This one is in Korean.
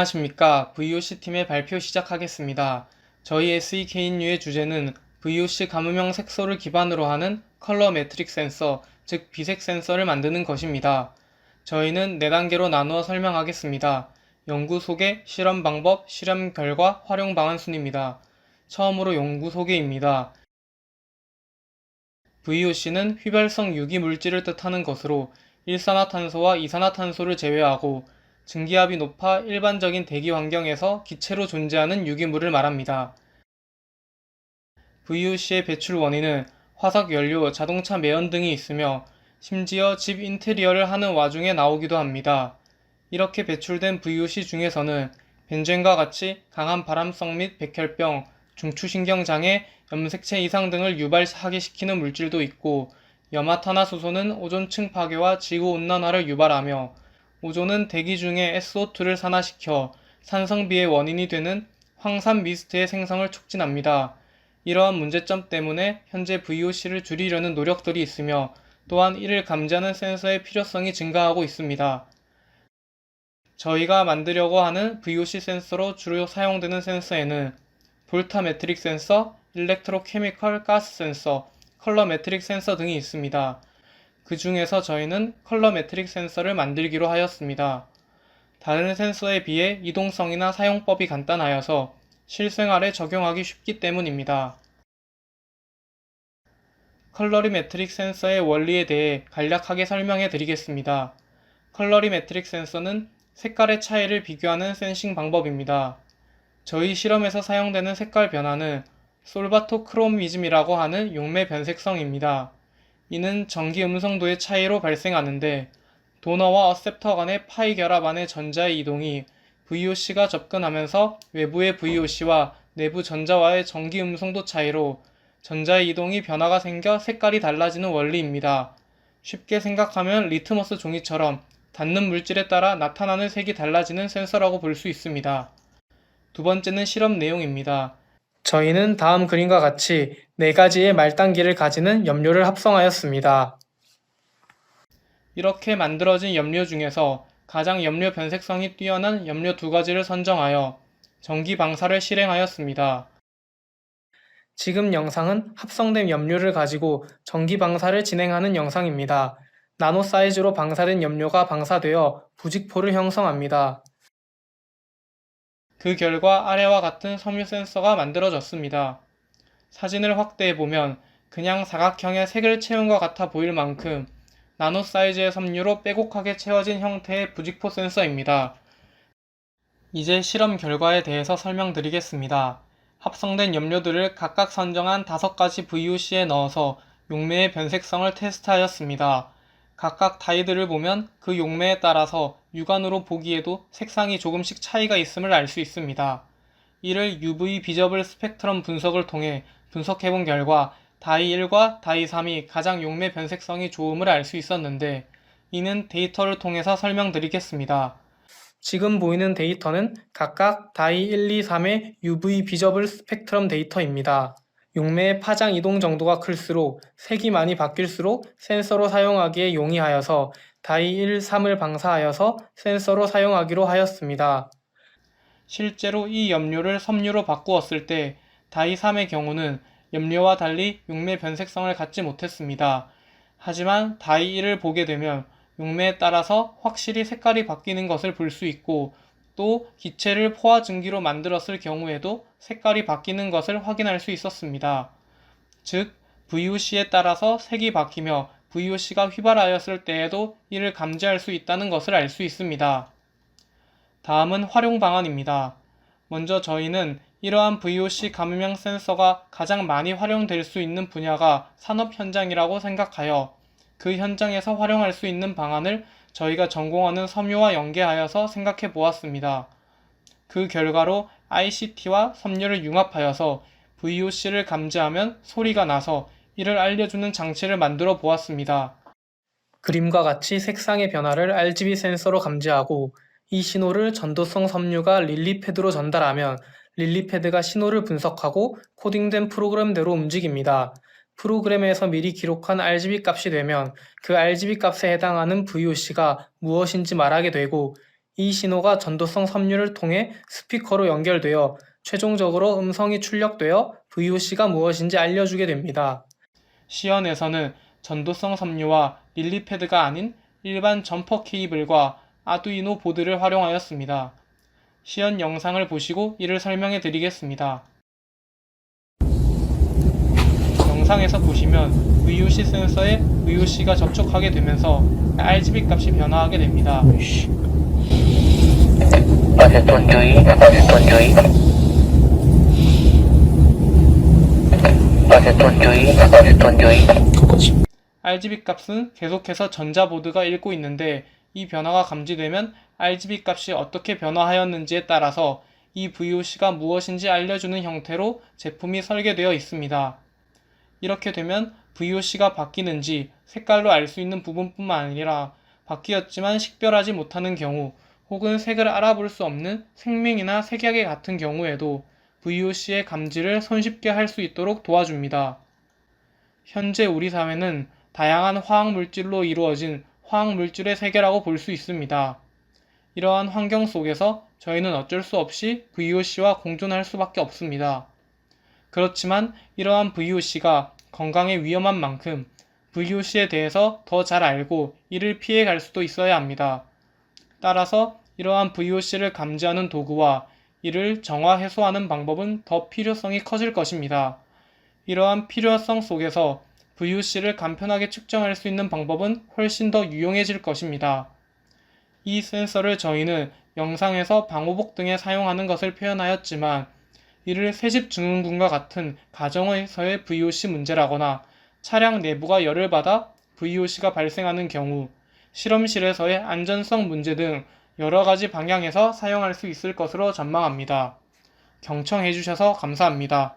안녕하십니까. VOC 팀의 발표 시작하겠습니다. 저희 SEKNU의 주제는 VOC 감음형 색소를 기반으로 하는 컬러 매트릭 센서, 즉 비색 센서를 만드는 것입니다. 저희는 4단계로 나누어 설명하겠습니다. 연구 소개, 실험 방법, 실험 결과, 활용 방안 순입니다. 처음으로 연구 소개입니다. VOC는 휘발성 유기 물질을 뜻하는 것으로 일산화탄소와 이산화탄소를 제외하고 증기압이 높아 일반적인 대기 환경에서 기체로 존재하는 유기물을 말합니다. VOC의 배출 원인은 화석 연료, 자동차 매연 등이 있으며 심지어 집 인테리어를 하는 와중에 나오기도 합니다. 이렇게 배출된 VOC 중에서는 벤젠과 같이 강한 발암성 및 백혈병, 중추신경장애, 염색체 이상 등을 유발하게 시키는 물질도 있고 염화탄화수소는 오존층 파괴와 지구온난화를 유발하며 오존은 대기 중에 SO2를 산화시켜 산성비의 원인이 되는 황산 미스트의 생성을 촉진합니다. 이러한 문제점 때문에 현재 VOC를 줄이려는 노력들이 있으며 또한 이를 감지하는 센서의 필요성이 증가하고 있습니다. 저희가 만들려고 하는 VOC 센서로 주로 사용되는 센서에는 볼타메트릭 센서, 일렉트로케미컬 가스 센서, 컬러 매트릭 센서 등이 있습니다. 그 중에서 저희는 컬러 매트릭 센서를 만들기로 하였습니다. 다른 센서에 비해 이동성이나 사용법이 간단하여서 실생활에 적용하기 쉽기 때문입니다. 컬러리메트릭 센서의 원리에 대해 간략하게 설명해 드리겠습니다. 컬러리메트릭 센서는 색깔의 차이를 비교하는 센싱 방법입니다. 저희 실험에서 사용되는 색깔 변화는 솔바토크로미즘이라고 하는 용매 변색성입니다. 이는 전기 음성도의 차이로 발생하는데 도너와 어셉터 간의 파이 결합 안의 전자의 이동이 VOC가 접근하면서 외부의 VOC와 내부 전자와의 전기 음성도 차이로 전자의 이동이 변화가 생겨 색깔이 달라지는 원리입니다. 쉽게 생각하면 리트머스 종이처럼 닿는 물질에 따라 나타나는 색이 달라지는 센서라고 볼 수 있습니다. 두 번째는 실험 내용입니다. 저희는 다음 그림과 같이 4가지의 말단기를 가지는 염료를 합성하였습니다. 이렇게 만들어진 염료 중에서 가장 염료 변색성이 뛰어난 염료 2가지를 선정하여 전기 방사를 실행하였습니다. 지금 영상은 합성된 염료를 가지고 전기 방사를 진행하는 영상입니다. 나노 사이즈로 방사된 염료가 방사되어 부직포를 형성합니다. 그 결과 아래와 같은 섬유 센서가 만들어졌습니다. 사진을 확대해보면 그냥 사각형의 색을 채운 것 같아 보일 만큼 나노 사이즈의 섬유로 빼곡하게 채워진 형태의 부직포 센서입니다. 이제 실험 결과에 대해서 설명드리겠습니다. 합성된 염료들을 각각 선정한 5가지 VOC에 넣어서 용매의 변색성을 테스트하였습니다. 각각 다이들을 보면 그 용매에 따라서 육안으로 보기에도 색상이 조금씩 차이가 있음을 알 수 있습니다. 이를 UV 비저블 스펙트럼 분석을 통해 분석해본 결과 다이 1과 다이 3이 가장 용매 변색성이 좋음을 알 수 있었는데 이는 데이터를 통해서 설명드리겠습니다. 지금 보이는 데이터는 각각 다이 1, 2, 3의 UV 비저블 스펙트럼 데이터입니다. 용매의 파장 이동 정도가 클수록 색이 많이 바뀔수록 센서로 사용하기에 용이하여서 다이 1, 3을 방사하여서 센서로 사용하기로 하였습니다. 실제로 이 염료를 섬유로 바꾸었을 때 다이 3의 경우는 염료와 달리 용매 변색성을 갖지 못했습니다. 하지만 다이 1을 보게 되면 용매에 따라서 확실히 색깔이 바뀌는 것을 볼 수 있고 또 기체를 포화 증기로 만들었을 경우에도 색깔이 바뀌는 것을 확인할 수 있었습니다. 즉, VOC에 따라서 색이 바뀌며 VOC가 휘발하였을 때에도 이를 감지할 수 있다는 것을 알 수 있습니다. 다음은 활용 방안입니다. 먼저 저희는 이러한 VOC 감음형 센서가 가장 많이 활용될 수 있는 분야가 산업 현장이라고 생각하여 그 현장에서 활용할 수 있는 방안을 저희가 전공하는 섬유와 연계하여서 생각해 보았습니다. 그 결과로 ICT와 섬유를 융합하여서 VOC를 감지하면 소리가 나서 이를 알려주는 장치를 만들어 보았습니다. 그림과 같이 색상의 변화를 RGB 센서로 감지하고 이 신호를 전도성 섬유가 릴리패드로 전달하면 릴리패드가 신호를 분석하고 코딩된 프로그램대로 움직입니다. 프로그램에서 미리 기록한 RGB 값이 되면 그 RGB 값에 해당하는 VOC가 무엇인지 말하게 되고 이 신호가 전도성 섬유를 통해 스피커로 연결되어 최종적으로 음성이 출력되어 VOC가 무엇인지 알려주게 됩니다. 시연에서는 전도성 섬유와 릴리패드가 아닌 일반 점퍼 케이블과 아두이노 보드를 활용하였습니다. 시연 영상을 보시고 이를 설명해 드리겠습니다. 영상에서 보시면 VOC 센서에 VOC가 접촉하게 되면서 RGB 값이 변화하게 됩니다. RGB 값은 계속해서 전자보드가 읽고 있는데 이 변화가 감지되면 RGB 값이 어떻게 변화하였는지에 따라서 이 VOC가 무엇인지 알려주는 형태로 제품이 설계되어 있습니다. 이렇게 되면 VOC가 바뀌는지 색깔로 알 수 있는 부분뿐만 아니라 바뀌었지만 식별하지 못하는 경우 혹은 색을 알아볼 수 없는 생명이나 색약의 같은 경우에도 VOC의 감지를 손쉽게 할 수 있도록 도와줍니다. 현재 우리 사회는 다양한 화학물질로 이루어진 화학물질의 세계라고 볼 수 있습니다. 이러한 환경 속에서 저희는 어쩔 수 없이 VOC와 공존할 수밖에 없습니다. 그렇지만 이러한 VOC가 건강에 위험한 만큼 VOC에 대해서 더 잘 알고 이를 피해 갈 수도 있어야 합니다. 따라서 이러한 VOC를 감지하는 도구와 이를 정화 해소하는 방법은 더 필요성이 커질 것입니다. 이러한 필요성 속에서 VOC를 간편하게 측정할 수 있는 방법은 훨씬 더 유용해질 것입니다. 이 센서를 저희는 영상에서 방호복 등에 사용하는 것을 표현하였지만 이를 새집 증후군과 같은 가정에서의 VOC 문제라거나 차량 내부가 열을 받아 VOC가 발생하는 경우, 실험실에서의 안전성 문제 등 여러 가지 방향에서 사용할 수 있을 것으로 전망합니다. 경청해 주셔서 감사합니다.